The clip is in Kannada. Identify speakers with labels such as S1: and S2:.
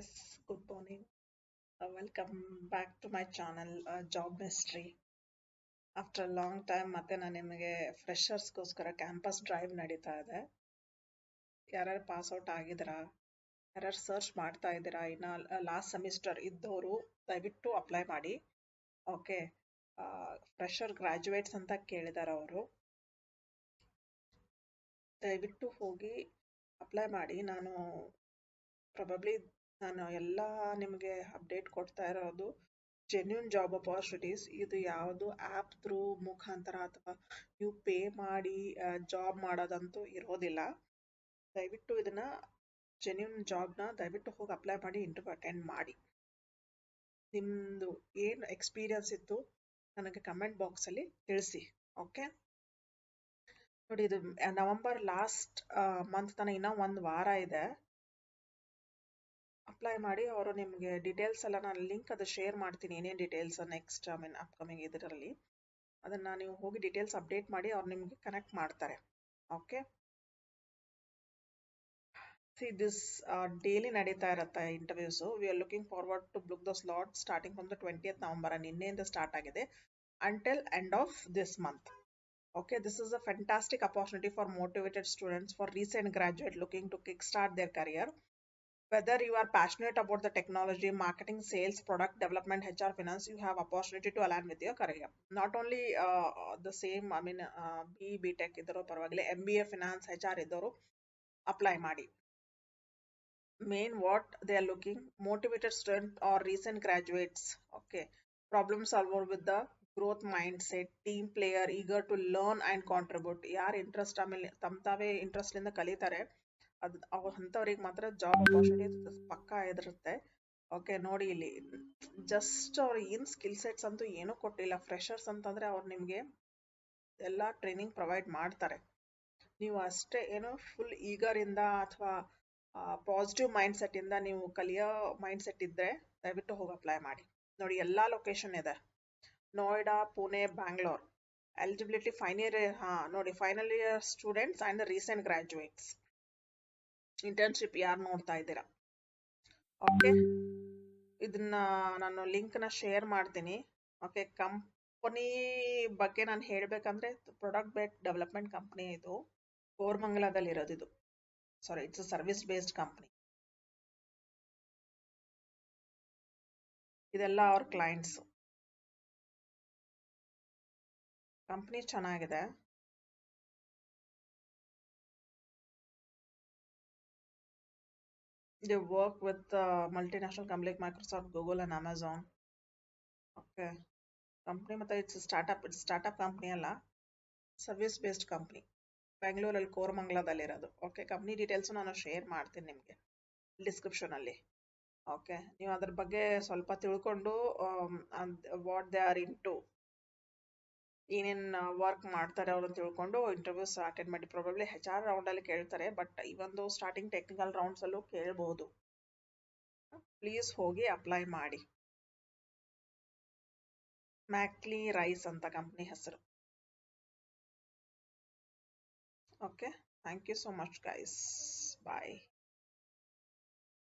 S1: guys, good morning. Welcome back to my channel, Job Mystery. After a long time, ಮತ್ತೆ ನಾನು ನಿಮಗೆ ಫ್ರೆಷರ್ಸ್ಗೋಸ್ಕರ ಕ್ಯಾಂಪಸ್ ಡ್ರೈವ್ ನಡೀತಾ ಇದೆ. ಯಾರ್ಯಾರು ಪಾಸ್ ಔಟ್ ಆಗಿದ್ದೀರಾ, ಯಾರ್ಯಾರು ಸರ್ಚ್ ಮಾಡ್ತಾ ಇದ್ದೀರಾ, ಇನ್ನು ಲಾಸ್ಟ್ ಸೆಮಿಸ್ಟರ್ ಇದ್ದವರು ದಯವಿಟ್ಟು ಅಪ್ಲೈ ಮಾಡಿ. ಓಕೆ, ಫ್ರೆಷರ್ ಗ್ರಾಜುಯೇಟ್ಸ್ ಅಂತ ಕೇಳಿದಾರೆ ಅವರು. ದಯವಿಟ್ಟು ಹೋಗಿ ಅಪ್ಲೈ ಮಾಡಿ. ನಾನು ಎಲ್ಲ ನಿಮಗೆ ಅಪ್ಡೇಟ್ ಕೊಡ್ತಾ ಇರೋದು ಜೆನ್ಯೂನ್ ಜಾಬ್ ಅಪಾರ್ಚುನಿಟೀಸ್. ಇದು ಯಾವುದು ಆ್ಯಪ್ ಥ್ರೂ ಮುಖಾಂತರ ಅಥವಾ ನೀವು ಪೇ ಮಾಡಿ ಜಾಬ್ ಮಾಡೋದಂತೂ ಇರೋದಿಲ್ಲ. ದಯವಿಟ್ಟು ಇದನ್ನ ಜೆನ್ಯೂನ್ ಜಾಬ್ನ ದಯವಿಟ್ಟು ಹೋಗಿ ಅಪ್ಲೈ ಮಾಡಿ, ಇಂಟರ್ವ್ಯೂ ಅಟೆಂಡ್ ಮಾಡಿ. ನಿಮ್ಮದು ಏನು ಎಕ್ಸ್ಪೀರಿಯನ್ಸ್ ಇತ್ತು ನನಗೆ ಕಮೆಂಟ್ ಬಾಕ್ಸಲ್ಲಿ ತಿಳಿಸಿ. ಓಕೆ ನೋಡಿ, ಇದು ನವೆಂಬರ್ ಲಾಸ್ಟ್ ಮಂತ್ ತನಕ ಇನ್ನೂ 1 ವಾರ ಇದೆ. ಅಪ್ಲೈ ಮಾಡಿ. ಅವರು ನಿಮಗೆ ಡೀಟೇಲ್ಸ್ ಎಲ್ಲ ನಾನು ಲಿಂಕ್ ಅದು ಶೇರ್ ಮಾಡ್ತೀನಿ, ಏನೇನು ಡೀಟೇಲ್ಸ್ ನೆಕ್ಸ್ಟ್ ಅಪ್ಕಮಿಂಗ್ ಇದರಲ್ಲಿ ಅದನ್ನು ನೀವು ಹೋಗಿ ಡೀಟೇಲ್ಸ್ ಅಪ್ಡೇಟ್ ಮಾಡಿ, ಅವ್ರು ನಿಮಗೆ ಕನೆಕ್ಟ್ ಮಾಡ್ತಾರೆ. ಓಕೆ, ದಿಸ್ ಡೈಲಿ ನಡೀತಾ ಇರುತ್ತೆ interviews. We are looking forward to book the slot starting from the 20th November. ನಿನ್ನೆಯಿಂದ ಸ್ಟಾರ್ಟ್ ಆಗಿದೆ until end of this month. Okay, this is a fantastic opportunity for motivated students, for recent graduate looking to kickstart their career. Whether you are passionate about the technology, marketing, sales, product development, HR, finance, you have opportunity to align with your career. Not only the same, B.Tech idoro parvagile, MBA, finance, HR idoro apply ಮಾಡಿ. Main what they are looking, motivated student or recent graduates. Okay, problem solver with the growth mindset, team player, eager to learn and contribute. ಯಾರು ಇಂಟ್ರೆಸ್ಟ್ ಆಮೇಲೆ ತಾವೇ ಇಂಟ್ರೆಸ್ಟ್ ಇಂದ ಕಲಿತಾರೆ ಅಂಥವ್ರಿಗೆ ಮಾತ್ರ ಜಾಬ್ ಅಪಾರ್ಚುನಿಟಿ ಪಕ್ಕಾ ಇದಿರುತ್ತೆ. ಓಕೆ ನೋಡಿ, ಇಲ್ಲಿ ಜಸ್ಟ್ ಅವ್ರು ಏನು ಸ್ಕಿಲ್ ಸೆಟ್ಸ್ ಅಂತೂ ಏನೂ ಕೊಟ್ಟಿಲ್ಲ. ಫ್ರೆಷರ್ಸ್ ಅಂತಂದ್ರೆ ಅವ್ರು ನಿಮಗೆ ಎಲ್ಲ ಟ್ರೈನಿಂಗ್ ಪ್ರೊವೈಡ್ ಮಾಡ್ತಾರೆ. ನೀವು ಅಷ್ಟೇ ಏನೋ ಫುಲ್ ಈಗರಿಂದ ಅಥವಾ ಪಾಸಿಟಿವ್ ಮೈಂಡ್ ಸೆಟ್ ಇಂದ ನೀವು ಕಲಿಯೋ ಮೈಂಡ್ ಸೆಟ್ ಇದ್ರೆ ದಯವಿಟ್ಟು ಹೋಗಿ ಅಪ್ಲೈ ಮಾಡಿ. ನೋಡಿ, ಎಲ್ಲಾ ಲೊಕೇಶನ್ ಇದೆ: Noida, Pune, Bangalore. Eligibility final year students and recent graduates. Internship ಯಾರು ನೋಡ್ತಾ ಇದ್ದೀರಾ, ಓಕೆ, ಇದನ್ನ ನಾನು ಲಿಂಕ್ನ ಶೇರ್ ಮಾಡ್ತೀನಿ. ಓಕೆ, ಕಂಪನಿ ಬಗ್ಗೆ ನಾನು ಹೇಳ್ಬೇಕಂದ್ರೆ ಪ್ರಾಡಕ್ಟ್ ಬೇಸ್ಡ್ ಡೆವಲಪ್ಮೆಂಟ್ ಕಂಪನಿ ಇದು, ಕೋರಮಂಗಲದಲ್ಲಿ ಇರೋದು. ಇದು it's a service based company. ಇದೆಲ್ಲ ಅವ್ರ ಕ್ಲೈಂಟ್ಸ್. ಕಂಪನಿ ಚೆನ್ನಾಗಿದೆ. They work with multinational companies like Microsoft, Google and Amazon. Okay, company ಮತ್ತೆ ಇಟ್ಸ್ ಸ್ಟಾರ್ಟ್ಅಪ್ ಕಂಪನಿ ಅಲ್ಲ, ಸರ್ವಿಸ್ ಬೇಸ್ಡ್ ಕಂಪನಿ. ಬೆಂಗಳೂರಲ್ಲಿ ಕೋರಮಂಗಲದಲ್ಲಿ ಇರೋದು. ಓಕೆ, ಕಂಪನಿ ಡೀಟೇಲ್ಸ್ ನಾನು ಶೇರ್ ಮಾಡ್ತೀನಿ ನಿಮಗೆ ಡಿಸ್ಕ್ರಿಪ್ಷನ್ ಅಲ್ಲಿ. ಓಕೆ, ನೀವು ಅದ್ರ ಬಗ್ಗೆ ಸ್ವಲ್ಪ ತಿಳ್ಕೊಂಡು ವಾಟ್ ದೇ ಆರ್ ಇಂಟು, ಏನೇನು ವರ್ಕ್ ಮಾಡ್ತಾರೆ ಅವ್ರನ್ನ ತಿಳ್ಕೊಂಡು ಇಂಟರ್ವ್ಯೂಸ್ ಅಟೆಂಡ್ ಮಾಡಿ. ಪ್ರಾಬಬ್ಲಿ HR ರೌಂಡಲ್ಲಿ ಕೇಳ್ತಾರೆ, ಬಟ್ ಇವೊಂದು ಸ್ಟಾರ್ಟಿಂಗ್ ಟೆಕ್ನಿಕಲ್ ರೌಂಡ್ಸಲ್ಲೂ ಕೇಳಬಹುದು. ಪ್ಲೀಸ್ ಹೋಗಿ ಅಪ್ಲೈ ಮಾಡಿ. ಮ್ಯಾಕ್ಲಿ ರೈಸ್ ಅಂತ ಕಂಪ್ನಿ ಹೆಸರು. Okay, thank you so much guys, bye.